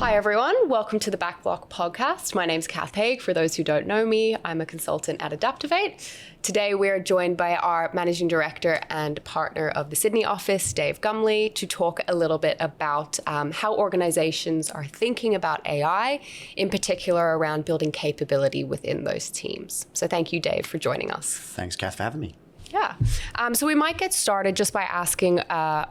Hi everyone, welcome to the Backlog podcast. My name's Kath Haigh. For those who don't know me, I'm a consultant at ADAPTOVATE. Today we are joined by our Managing Director and partner of the Sydney office, Dave Gumley, to talk a little bit about how organizations are thinking about AI, in particular around building capability within those teams. So thank you, Dave, for joining us. Thanks, Kath, for having me. Yeah. So we might get started just by asking a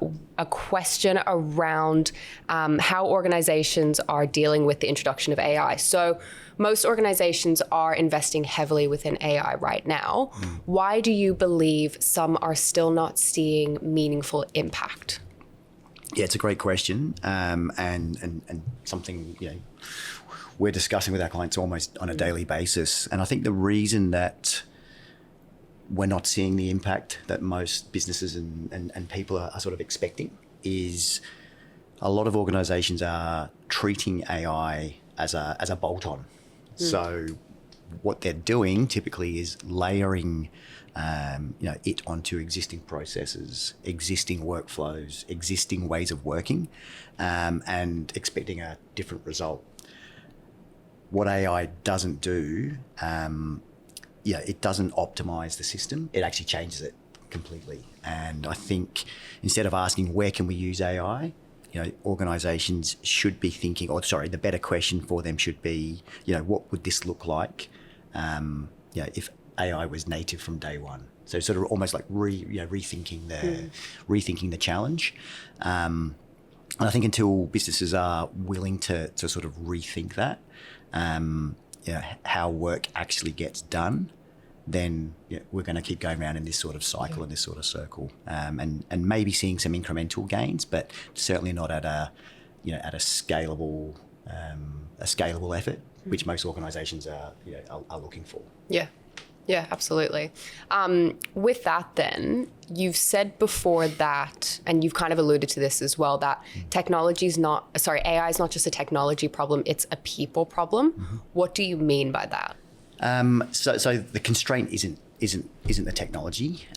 question around how organizations are dealing with the introduction of AI. So most organizations are investing heavily within AI right now. Why do you believe some are still not seeing meaningful impact? Yeah, it's a great question, and something we're discussing with our clients almost on a daily basis. And I think the reason that we're not seeing the impact that most businesses and people are sort of expecting is a lot of organizations are treating AI as a bolt-on. So what they're doing typically is layering it onto existing processes, existing workflows, existing ways of working, and expecting a different result. What AI doesn't do, it doesn't optimize the system. It actually changes it completely. And I think instead of asking where can we use AI, organizations should be thinking, the better question for them should be, what would this look like, if AI was native from day one? So sort of almost like rethinking the challenge. And I think until businesses are willing to sort of rethink that, how work actually gets done, then we're going to keep going around in this sort of cycle and this sort of circle, and maybe seeing some incremental gains, but certainly not at a scalable effort, which most organisations are looking for. Yeah, absolutely. With that then, you've said before that, and you've kind of alluded to this as well, that AI is not just a technology problem, it's a people problem. What do you mean by that? So the constraint isn't the technology.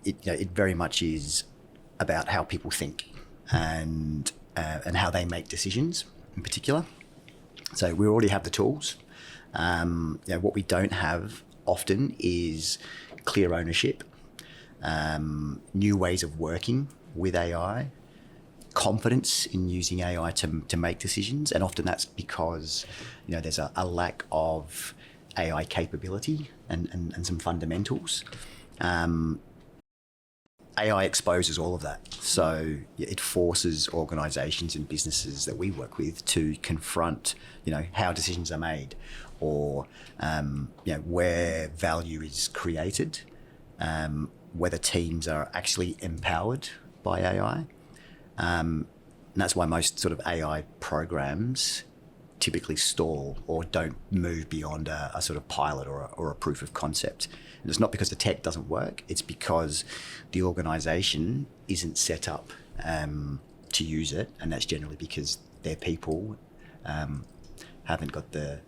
It very much is about how people think and how they make decisions in particular. So we already have the tools. What we don't have often is clear ownership, new ways of working with AI, confidence in using AI to make decisions, and often that's because there's a lack of AI capability and some fundamentals. AI exposes all of that. So it forces organisations and businesses that we work with to confront, how decisions are made, or where value is created, whether teams are actually empowered by AI. And that's why most sort of AI programs typically stall or don't move beyond a sort of pilot or a proof of concept. And it's not because the tech doesn't work, it's because the organisation isn't set up to use it, and that's generally because their people haven't got the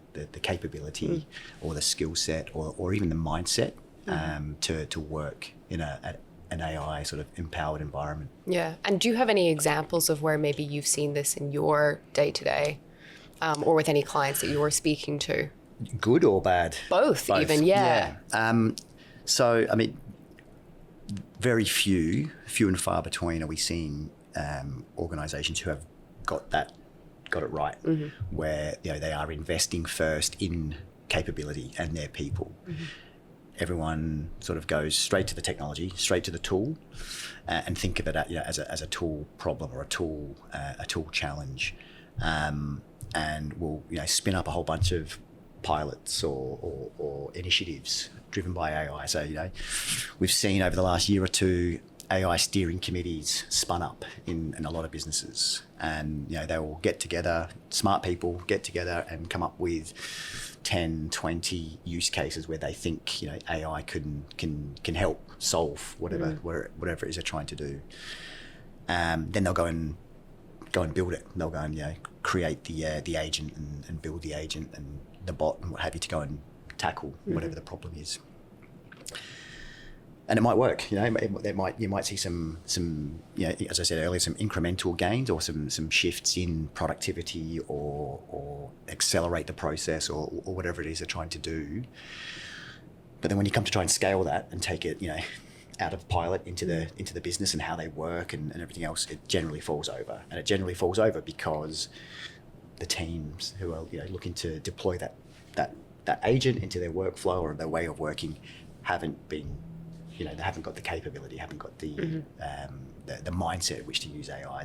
capability or the skill set or even the mindset to work in an AI sort of empowered environment. Yeah, and do you have any examples of where maybe you've seen this in your day-to-day? Or with any clients that you were speaking to? Good or bad? Both. Even, yeah. So, I mean, very few and far between are we seeing organisations who have got it right, where they are investing first in capability and their people. Everyone sort of goes straight to the technology, straight to the tool, and think of it as a tool problem or a tool challenge. And we'll spin up a whole bunch of pilots or initiatives driven by AI. So we've seen over the last year or two AI steering committees spun up in a lot of businesses, and they will get together, smart people get together and come up with 10, 20 use cases where they think AI can help solve whatever it is they're trying to do. Then they'll go and build it. They'll go and create the agent and build the agent and the bot and what have you to go and tackle whatever the problem is. and it might work. You might see some as I said earlier, some incremental gains or some shifts in productivity or accelerate the process or whatever it is they're trying to do. But then when you come to try and scale that and take it, out of pilot into the business and how they work and everything else, it generally falls over. And it generally falls over because the teams who are looking to deploy that agent into their workflow or their way of working haven't been, they haven't got the capability, haven't got the mindset at which to use AI,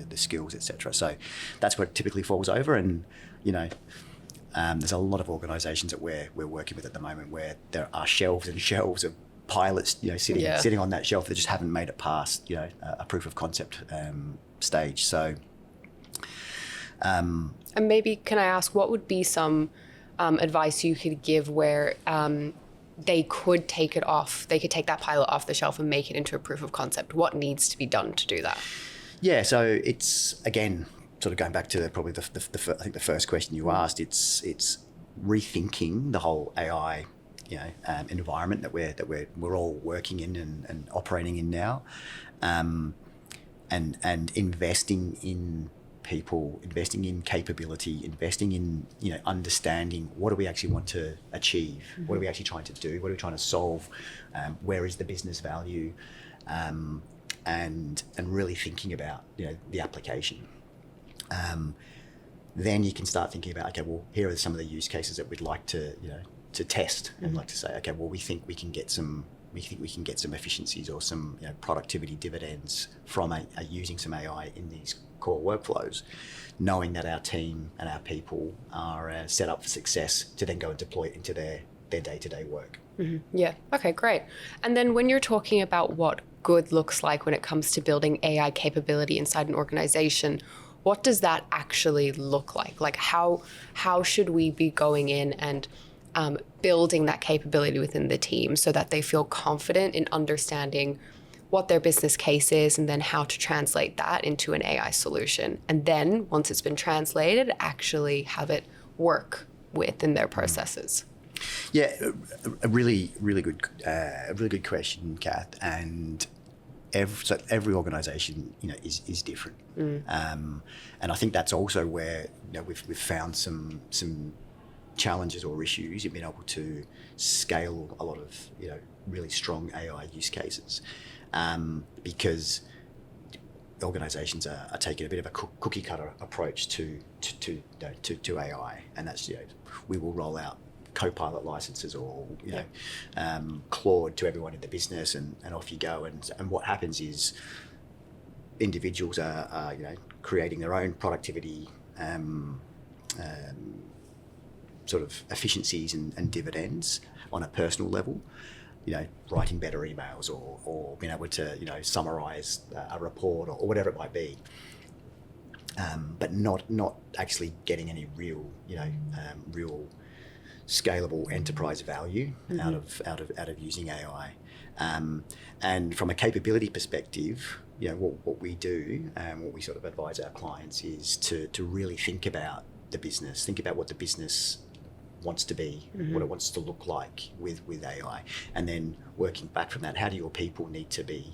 the skills, etc. So that's where it typically falls over. And there's a lot of organisations that we're working with at the moment where there are shelves and shelves of pilots, sitting on that shelf that just haven't made it past, a proof of concept stage. So, and maybe can I ask, what would be some advice you could give where they could take that pilot off the shelf and make it into a proof of concept? What needs to be done to do that? Yeah, so it's again sort of going back to probably I think the first question you asked. It's rethinking the whole AI environment that we're all working in and operating in now, and investing in people, investing in capability, investing in understanding what do we actually want to achieve, what are we actually trying to do, what are we trying to solve, where is the business value, and really thinking about the application. Then you can start thinking about, okay, well, here are some of the use cases that we'd like to test and like to say, okay, well, we think we can get some efficiencies or some productivity dividends from using some AI in these core workflows, knowing that our team and our people are set up for success to then go and deploy it into their day-to-day work. Mm-hmm. Yeah. Okay, great. And then when you're talking about what good looks like when it comes to building AI capability inside an organization, what does that actually look like? Like how should we be going in and building that capability within the team so that they feel confident in understanding what their business case is and then how to translate that into an AI solution? And then once it's been translated, actually have it work within their processes. Yeah, a really good question, Kath. And every organisation, is different, and I think that's also where we've found some challenges or issues in being able to scale a lot of really strong AI use cases, because organisations are taking a bit of a cookie cutter approach to AI, and that's we will roll out Copilot licenses or Claude to everyone in the business, and off you go. And what happens is individuals are creating their own productivity sort of efficiencies and dividends on a personal level, writing better emails or being able to summarize a report or whatever it might be, but not actually getting any real real scalable enterprise value out of using AI. And from a capability perspective, what we do and what we sort of advise our clients is to really think about the business, think about what the business wants to be, what it wants to look like with AI, and then working back from that, how do your people need to be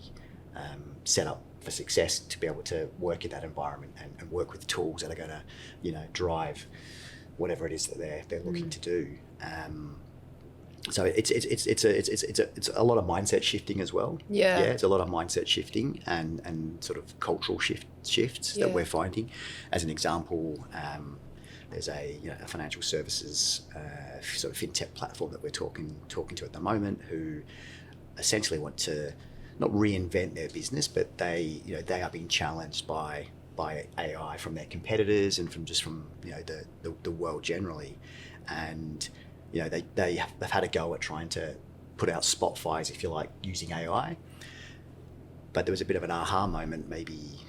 set up for success to be able to work in that environment and work with tools that are going to drive whatever it is that they're looking to do. So it's a lot of mindset shifting as well. Yeah, it's a lot of mindset shifting and sort of cultural shifts that we're finding. As an example, there's a financial services sort of fintech platform that we're talking to at the moment, who essentially want to not reinvent their business, but they are being challenged by AI from their competitors and from the world generally, and they've had a go at trying to put out spot fires, if you like, using AI. But there was a bit of an aha moment maybe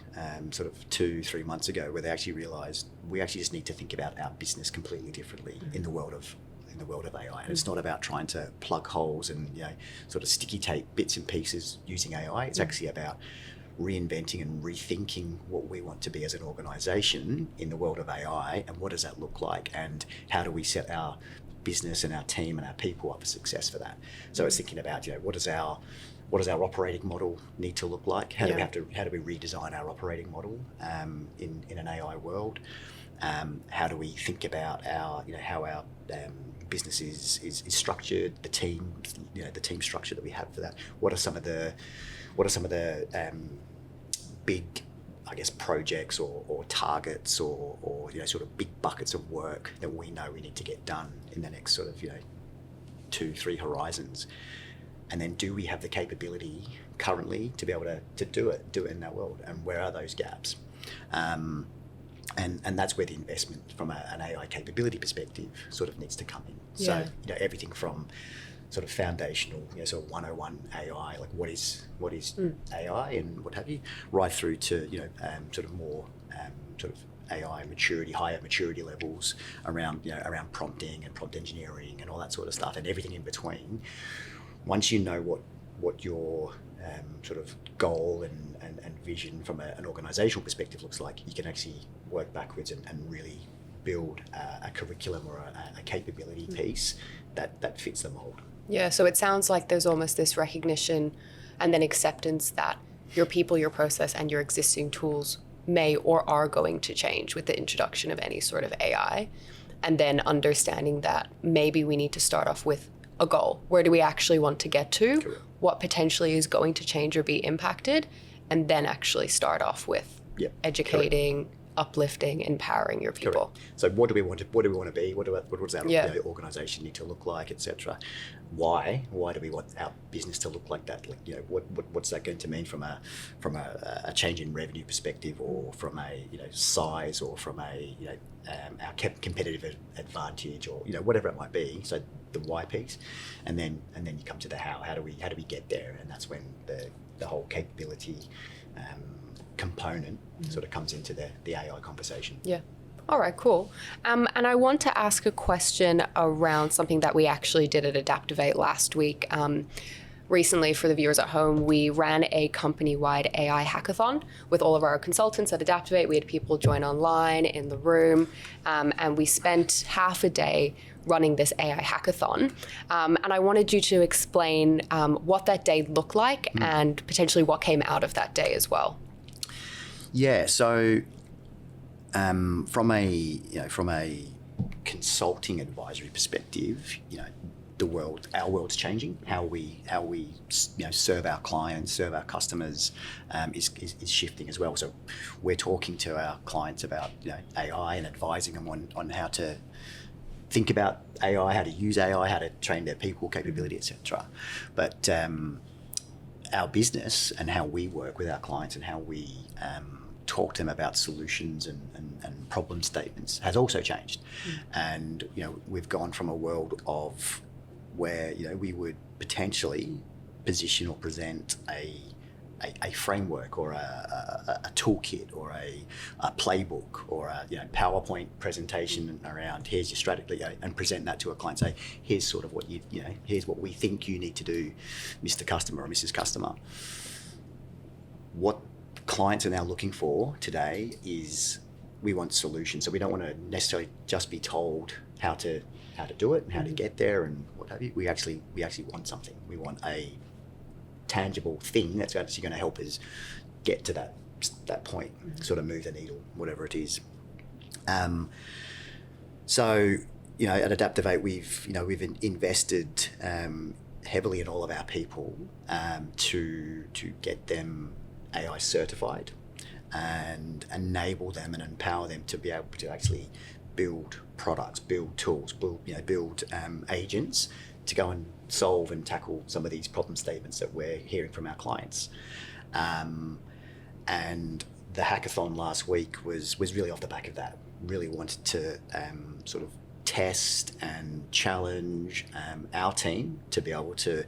sort of 2-3 months ago where they actually realised we actually just need to think about our business completely differently in the world of AI. And it's not about trying to plug holes and sort of sticky tape bits and pieces using AI. It's actually about reinventing and rethinking what we want to be as an organisation in the world of AI, and what does that look like, and how do we set our business and our team and our people up for success for that. So it's thinking about what does our what does our operating model need to look like? How do Yeah. how do we redesign our operating model in an AI world? How do we think about our, how our business is structured, the team, the team structure that we have for that? What are some of the big, I guess, projects or targets or sort of big buckets of work that we know we need to get done in the next sort of 2-3 horizons? And then do we have the capability currently to be able to do it in that world? And where are those gaps? And that's where the investment from an AI capability perspective sort of needs to come in. Yeah. So everything from sort of foundational, sort of 101 AI, like what is AI and what have you, right through to sort of more sort of AI maturity, higher maturity levels around around prompting and prompt engineering and all that sort of stuff, and everything in between. Once you know what your sort of goal and vision from an organisational perspective looks like, you can actually work backwards and really build a curriculum or a capability piece that fits the mould. Yeah, so it sounds like there's almost this recognition and then acceptance that your people, your process, and your existing tools may or are going to change with the introduction of any sort of AI, and then understanding that maybe we need to start off with a goal. Where do we actually want to get to? Correct. What potentially is going to change or be impacted, and then actually start off with educating, uplifting, empowering your people. Correct. So what do we want to be? What does our organisation need to look like, etc.? Why do we want our business to look like that? Like, what's that going to mean from a change in revenue perspective, or from a size, or from a our competitive advantage, or whatever it might be. So the why piece, and then you come to the how. How do we get there? And that's when the whole capability component sort of comes into the AI conversation. Yeah. All right, cool. And I want to ask a question around something that we actually did at ADAPTOVATE last week. Recently, for the viewers at home, we ran a company-wide AI hackathon with all of our consultants at ADAPTOVATE. We had people join online in the room, and we spent half a day running this AI hackathon. And I wanted you to explain what that day looked like and potentially what came out of that day as well. Yeah, so from a consulting advisory perspective, our world's changing. How we serve our clients, serve our customers is shifting as well. So we're talking to our clients about AI and advising them on how to think about AI, how to use AI, how to train their people, capability, etc. But our business and how we work with our clients and how we talk to them about solutions and problem statements has also changed. And we've gone from a world of where we would potentially position or present a framework or a toolkit or a playbook or a PowerPoint presentation around here's your strategy, and present that to a client. Say, here's sort of what here's what we think you need to do, Mr. Customer or Mrs. Customer. What clients are now looking for today is we want solutions. So we don't want to necessarily just be told how to do it and how to get there and what have you. We actually want something. We want a tangible thing that's actually going to help us get to that point, sort of move the needle, whatever it is. So at ADAPTOVATE we've invested heavily in all of our people to get them AI certified and enable them and empower them to be able to actually build products, build tools, build agents to go and solve and tackle some of these problem statements that we're hearing from our clients. And the hackathon last week was really off the back of that. Really wanted to sort of test and challenge our team to be able to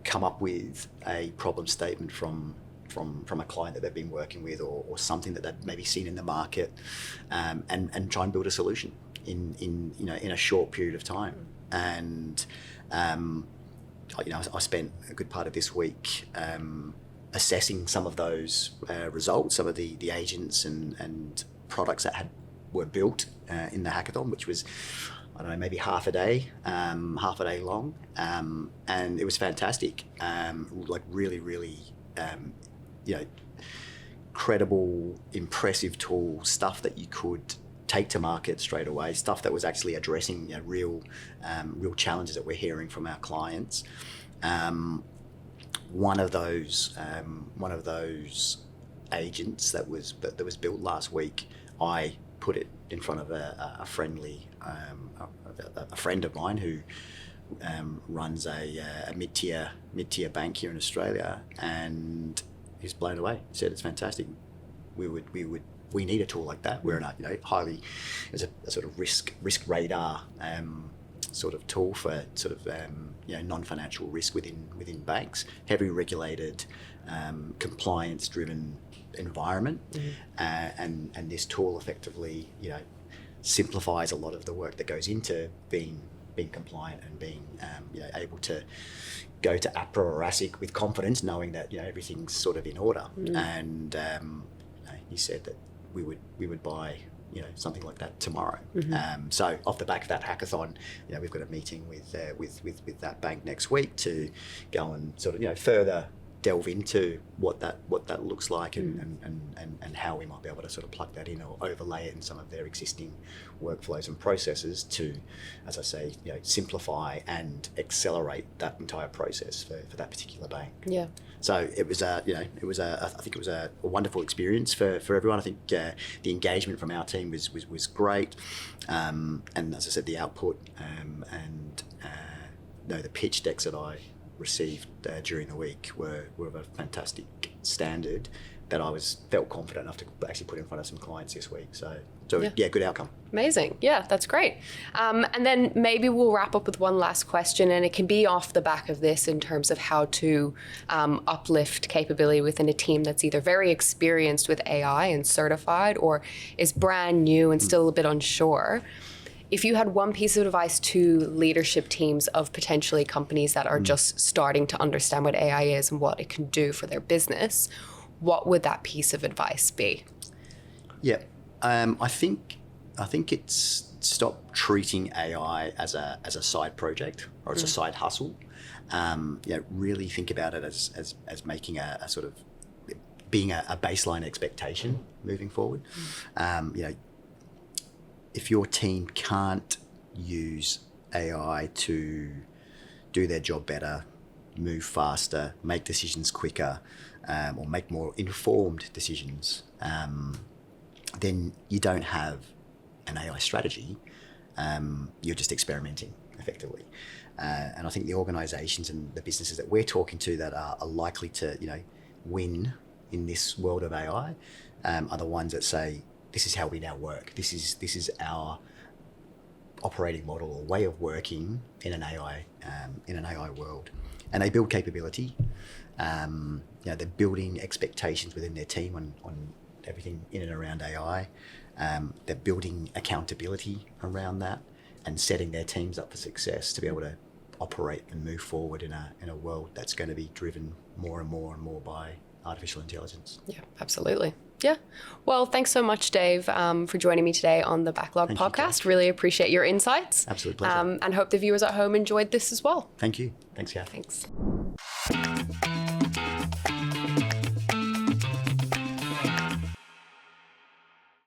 come up with a problem statement from a client that they've been working with or something that they've maybe seen in the market, and try and build a solution in a short period of time. And I spent a good part of this week assessing some of those results, some of the agents and products that were built in the hackathon, which was I don't know, maybe half a day long, and it was fantastic. Like really, really, credible, impressive tool, stuff that you could take to market straight away, stuff that was actually addressing real challenges that we're hearing from our clients. One of those agents that was built last week, I put it in front of a friend of mine who runs a mid-tier bank here in Australia, and he's blown away. He said it's fantastic. We need a tool like that. We're in highly, it's a sort of risk radar sort of tool for sort of non-financial risk within banks, heavily regulated, compliance-driven environment, and this tool effectively simplifies a lot of the work that goes into being compliant and being able to go to APRA or ASIC with confidence, knowing that everything's sort of in order. And he said that we would buy something like that tomorrow. So off the back of that hackathon, we've got a meeting with that bank next week to go and sort of further delve into what that looks like and how we might be able to sort of plug that in or overlay it in some of their existing workflows and processes to, as I say, simplify and accelerate that entire process for that particular bank. Yeah. So it was I think it was a wonderful experience for everyone. I think the engagement from our team was great, and as I said, the output and the pitch decks that I received during the week were of a fantastic standard that I felt confident enough to actually put in front of some clients this week. So good outcome. Amazing. Yeah, that's great. And then maybe we'll wrap up with one last question, and it can be off the back of this in terms of how to uplift capability within a team that's either very experienced with AI and certified or is brand new and still a bit unsure. If you had one piece of advice to leadership teams of potentially companies that are just starting to understand what AI is and what it can do for their business, what would that piece of advice be? Yeah, I think it's stop treating AI as a side project or as a side hustle. Really think about it as making a sort of being a baseline expectation moving forward. If your team can't use AI to do their job better, move faster, make decisions quicker, or make more informed decisions, then you don't have an AI strategy. You're just experimenting effectively. And I think the organisations and the businesses that we're talking to that are likely to win in this world of AI are the ones that say, this is how we now work. This is our operating model or way of working in an AI world, and they build capability. They're building expectations within their team on everything in and around AI. They're building accountability around that and setting their teams up for success to be able to operate and move forward in a world that's going to be driven more and more and more by artificial intelligence. Yeah, absolutely. Yeah. Well, thanks so much, Dave, for joining me today on the Backlog podcast. Really appreciate your insights. Absolute pleasure. And hope the viewers at home enjoyed this as well. Thank you. Thanks, Kath. Thanks.